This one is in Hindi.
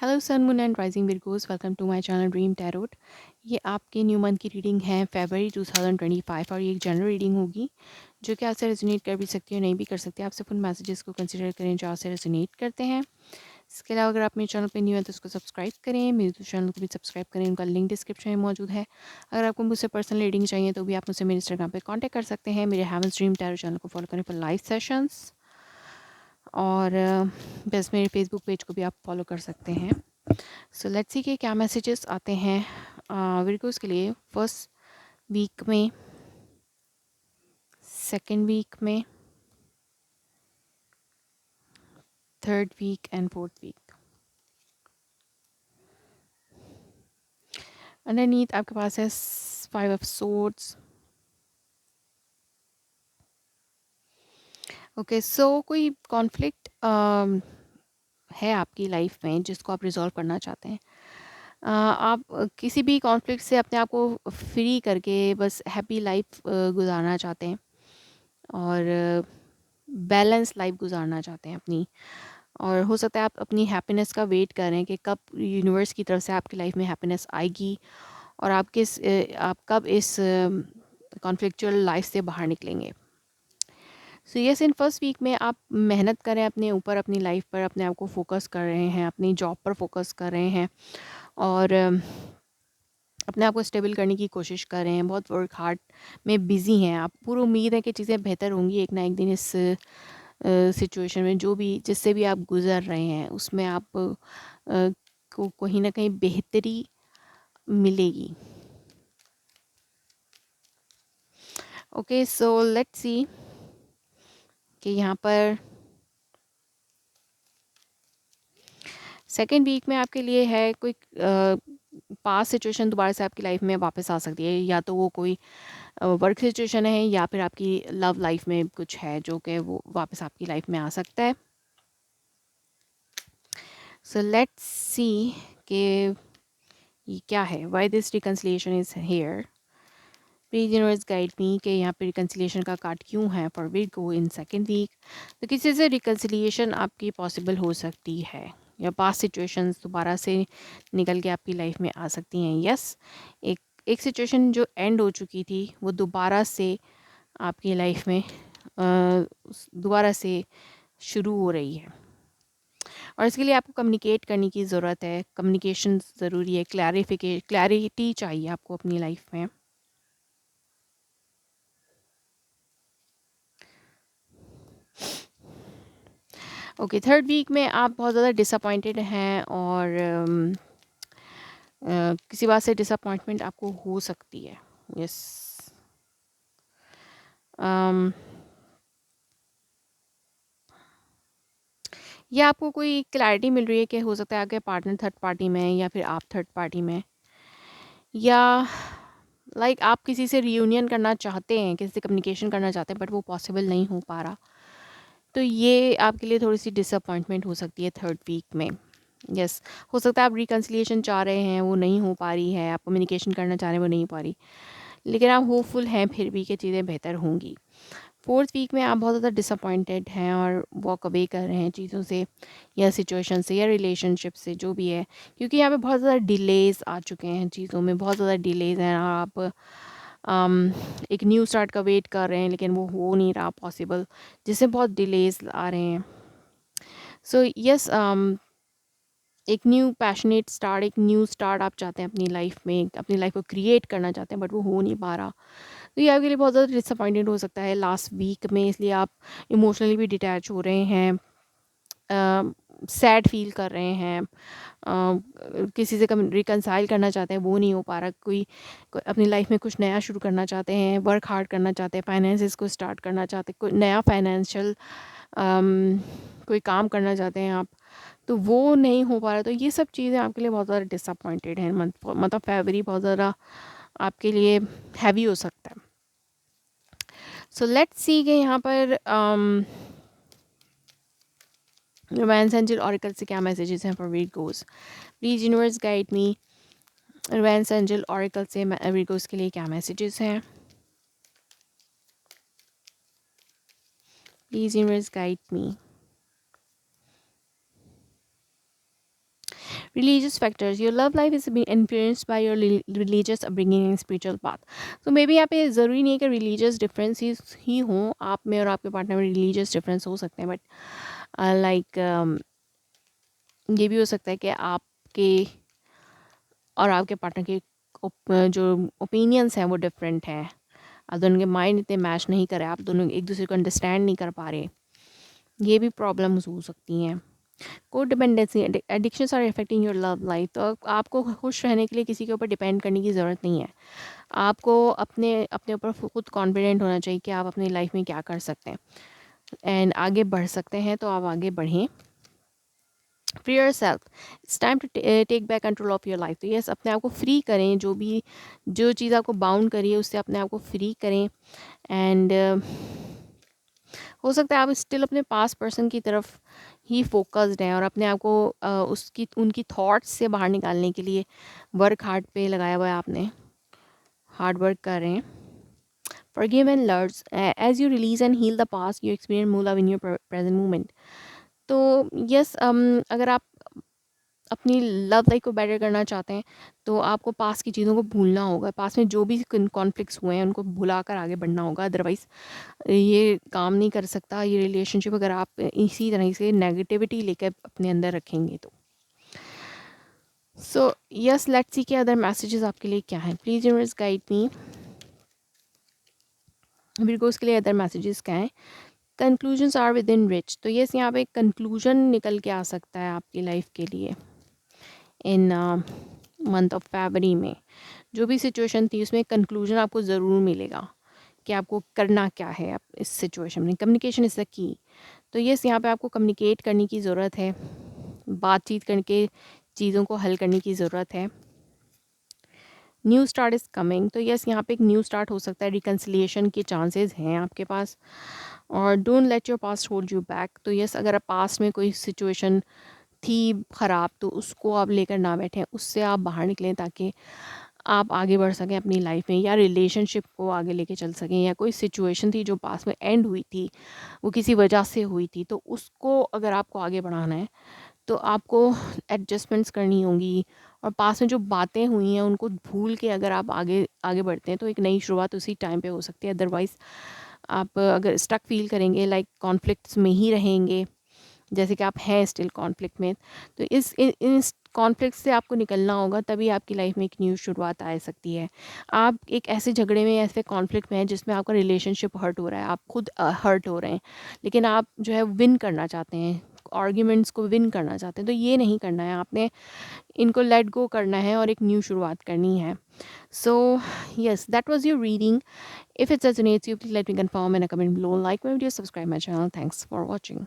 Hello sun moon and rising Virgos, welcome to my channel dream tarot. ये आपके न्यू मंथ की रीडिंग है फरवरी 2025 और ये एक जनरल रीडिंग होगी जो कि आपसे रेजोनेट कर भी सकती है और नहीं भी कर सकती है। आप सिर्फ उन मैसेजेस को कंसिडर करें जो आपसे रेजोनेट करते हैं। इसके अलावा अगर आप मेरे चैनल पे न्यू है तो उसको सब्सक्राइब करें, मेरे चैनल को भी सब्सक्राइब करें, उनका लिंक डिस्क्रिप्शन में मौजूद है। अगर आपको मुझसे पर्सनल रीडिंग चाहिए तो भी आप मुझसे मेरे इंस्टाग्राम पर कॉन्टैक्ट कर सकते हैं। मेरे हेवंस ड्रीम टैरो चैनल को फॉलो करें फॉर लाइव सेशंस और बस मेरे फेसबुक पेज को भी आप फॉलो कर सकते हैं। सो लेट्स सी कि क्या मैसेजेस आते हैं विरगोस के लिए फर्स्ट वीक में, सेकंड वीक में, third week and fourth week. Underneath आपके पास है 5 ऑफ सोर्ड्स। ओके, सो कोई कॉन्फ्लिक्ट है आपकी लाइफ में जिसको आप रिजॉल्व करना चाहते हैं। आप किसी भी कॉन्फ्लिक्ट से अपने आप को फ्री करके बस हैप्पी लाइफ गुजारना चाहते हैं और बैलेंस लाइफ गुजारना चाहते हैं अपनी। और हो सकता है आप अपनी हैप्पीनेस का वेट कर रहे हैं कि कब यूनिवर्स की तरफ से आपकी लाइफ में हैप्पीनेस आएगी और आप कब इस कॉन्फ्लिक्चुअल लाइफ से बाहर निकलेंगे। So yes, in first week में आप मेहनत करें अपने ऊपर, अपनी लाइफ पर, अपने आप को फोकस कर रहे हैं, अपनी जॉब पर फोकस कर रहे हैं और अपने आप को स्टेबल करने की कोशिश कर रहे हैं। बहुत वर्क हार्ड में बिज़ी हैं आप। पूरी उम्मीद है कि चीज़ें बेहतर होंगी एक ना एक दिन। इस सिचुएशन में जो भी जिससे भी आप गुज़र रहे हैं उसमें आप को कहीं ना कहीं बेहतरी मिलेगी। ओके, सो लेट्स सी कि यहाँ पर सेकेंड वीक में आपके लिए है कोई पास सिचुएशन दोबारा से आपकी लाइफ में वापस आ सकती है। या तो वो कोई वर्क सिचुएशन है या फिर आपकी लव लाइफ में कुछ है जो कि वो वापस आपकी लाइफ में आ सकता है। सो लेट्स सी कि ये क्या है, why this reconciliation is here. Please universe guide me कि यहाँ पे रिकन्सिलिएशन का कार्ड क्यों है for Virgo in second week. तो किसी से रिकन्सिलिएशन आपकी पॉसिबल हो सकती है या पास्ट सिचुएशंस दोबारा से निकल के आपकी लाइफ में आ सकती हैं। यस, एक एक सिचुएशन जो एंड हो चुकी थी वो दोबारा से आपकी लाइफ में दोबारा से शुरू हो रही है और इसके लिए आपको कम्युनिकेट करने की ज़रूरत है। कम्युनिकेशन ज़रूरी है, क्लैरिटी चाहिए आपको अपनी लाइफ में। ओके, थर्ड वीक में आप बहुत ज़्यादा डिसअपॉइंटेड हैं और किसी बात से डिसअपॉइंटमेंट आपको हो सकती है। यस, या आपको कोई क्लैरिटी मिल रही है कि हो सकता है आपके पार्टनर थर्ड पार्टी में या फिर आप थर्ड पार्टी में, या आप किसी से रियूनियन करना चाहते हैं, किसी से कम्युनिकेशन करना चाहते हैं बट वो पॉसिबल नहीं हो पा रहा। तो ये आपके लिए थोड़ी सी डिसअपॉइंटमेंट हो सकती है थर्ड वीक में। यस, हो सकता है आप रिकन्सिलिएशन चाह रहे हैं, वो नहीं हो पा रही है, आप कम्युनिकेशन करना चाह रहे हैं, वो नहीं हो पा रही, लेकिन आप होपफुल हैं फिर भी कि चीज़ें बेहतर होंगी। फोर्थ वीक में आप बहुत ज़्यादा डिसअपॉइंटेड हैं और वॉक अवे कर रहे हैं चीज़ों से या सिचुएशन से या रिलेशनशिप से, जो भी है, क्योंकि यहाँ पे बहुत ज़्यादा डिलेज़ आ चुके हैं चीज़ों में, बहुत ज़्यादा डिलेज़ हैं। आप एक न्यू स्टार्ट का वेट कर रहे हैं लेकिन वो हो नहीं रहा पॉसिबल, जिससे बहुत डिलेज़ आ रहे हैं। सो यस, एक न्यू पैशनेट स्टार्ट, एक न्यू स्टार्ट आप चाहते हैं अपनी लाइफ में, अपनी लाइफ को क्रिएट करना चाहते हैं बट वो हो नहीं पा रहा। तो ये आपके लिए बहुत ज़्यादा डिसअपॉइंटेड हो सकता है लास्ट वीक में, इसलिए आप इमोशनली भी डिटैच हो रहे हैं, सैड फील कर रहे हैं, किसी से रिकनसाइल करना चाहते हैं, वो नहीं हो पा रहा। कोई अपनी लाइफ में कुछ नया शुरू करना चाहते हैं, वर्क हार्ड करना चाहते हैं, फाइनेंसिस को स्टार्ट करना चाहते हैं, कोई नया फाइनेंशियल कोई काम करना चाहते हैं आप, तो वो नहीं हो पा रहा। तो ये सब चीज़ें आपके लिए बहुत ज़्यादा डिसअपॉइंटेड हैं। मतलब फरवरी बहुत ज़्यादा आपके लिए हैवी हो सकता है। सो लेट्स सी कि यहाँ पर रोमांस एंजल ऑरिकल से क्या मैसेजेस हैं for Virgos. Please universe guide me, romance angel oracle से वीरगोस के लिए क्या मैसेजेस हैं। Please universe guide me. Religious factors, your love life is being influenced by your religious upbringing and spiritual path. तो मे बी यहाँ पे ज़रूरी नहीं है कि religious differences ही हों आप में और आपके पार्टनर में, religious difference हो सकते हैं, बट लाइक ये भी हो सकता है कि आपके और आपके पार्टनर के जो ओपिनियंस हैं वो डिफरेंट हैं, आप दोनों के माइंड इतने मैच नहीं कर रहे, आप दोनों एक दूसरे को अंडरस्टैंड नहीं कर पा रहे, ये भी प्रॉब्लम्स हो सकती हैं। को dependency, addictions are affecting your love life. तो आपको खुश रहने के लिए किसी के ऊपर डिपेंड करने की ज़रूरत नहीं है, आपको अपने अपने ऊपर खुद कॉन्फिडेंट होना चाहिए कि आप अपनी लाइफ में क्या कर सकते हैं एंड आगे बढ़ सकते हैं, तो आप आगे बढ़ें। Free yourself, it's time to take back control of your life. तो यस, अपने आप को फ्री करें, जो चीज़ आपको बाउंड करिए उससे अपने आप को फ्री करें। एंड हो सकता है आप स्टिल अपने पास पर्सन की तरफ ही फोकस्ड हैं और अपने आप को उनकी थॉट्स से बाहर निकालने के लिए वर्क हार्ड पे लगाया हुआ है, आपने हार्ड वर्क कर रहे हैं। Forgive and learn. As you release and heal the past, you experience more love in your present moment. तो यस, अगर आप अपनी लव लाइफ को बेटर करना चाहते हैं तो आपको पास की चीज़ों को भूलना होगा, पास में जो भी कॉन्फ्लिक्ट्स हुए हैं उनको भुलाकर आगे बढ़ना होगा, अदरवाइज़ ये काम नहीं कर सकता ये रिलेशनशिप, अगर आप इसी तरह से नेगेटिविटी लेकर अपने अंदर रखेंगे तो। सो यस, लेट्स सी के अदर मैसेजेस आपके लिए क्या हैं। Please universe guide me, Virgos के लिए अदर मैसेजेस क्या हैं। Conclusions are within reach. तो यस, यहाँ पे एक कंक्लूजन निकल के आ सकता है आपकी लाइफ के लिए इन मंथ ऑफ फरवरी में। जो भी सिचुएशन थी उसमें कंक्लूजन आपको ज़रूर मिलेगा कि आपको करना क्या है आप इस सिचुएशन में। Communication is the key. तो यस, यहाँ पे आपको कम्युनिकेट करने की ज़रूरत है, बातचीत करके चीज़ों को हल करने की ज़रूरत है। New start is coming. तो यस, यहाँ पे एक न्यू स्टार्ट हो सकता है, रिकन्सिलिएशन के चांसेस हैं आपके पास। और don't let your past hold you back. तो यस, अगर पास्ट में कोई सिचुएशन थी ख़राब तो उसको आप लेकर ना बैठें, उससे आप बाहर निकलें ताकि आप आगे बढ़ सकें अपनी लाइफ में, या रिलेशनशिप को आगे लेके चल सकें, या कोई सिचुएशन थी जो पास में एंड हुई थी वो किसी वजह से हुई थी, तो उसको अगर आपको आगे बढ़ाना है तो आपको एडजस्टमेंट्स करनी होंगी। और पास में जो बातें हुई हैं उनको भूल के अगर आप आगे आगे बढ़ते हैं तो एक नई शुरुआत उसी टाइम पे हो सकती है। अदरवाइज़ आप अगर स्टक फील करेंगे, लाइक कॉन्फ्लिक्ट्स में ही रहेंगे जैसे कि आप हैं स्टिल कॉन्फ्लिक्ट में, तो इन कॉन्फ्लिक्ट से आपको निकलना होगा, तभी आपकी लाइफ में एक न्यू शुरुआत आ सकती है। आप एक ऐसे झगड़े में, ऐसे कॉन्फ्लिक्ट में हैं जिसमें आपका रिलेशनशिप हर्ट हो रहा है, आप खुद हर्ट हो रहे हैं, लेकिन आप जो है विन करना चाहते हैं, आर्ग्यूमेंट्स को विन करना चाहते हैं। तो ये नहीं करना है, आपने इनको लेट गो करना है और एक न्यू शुरुआत करनी है। So yes, that was your reading. If it resonates you, please let me confirm in a comment below, like my video, subscribe my channel. Thanks for watching.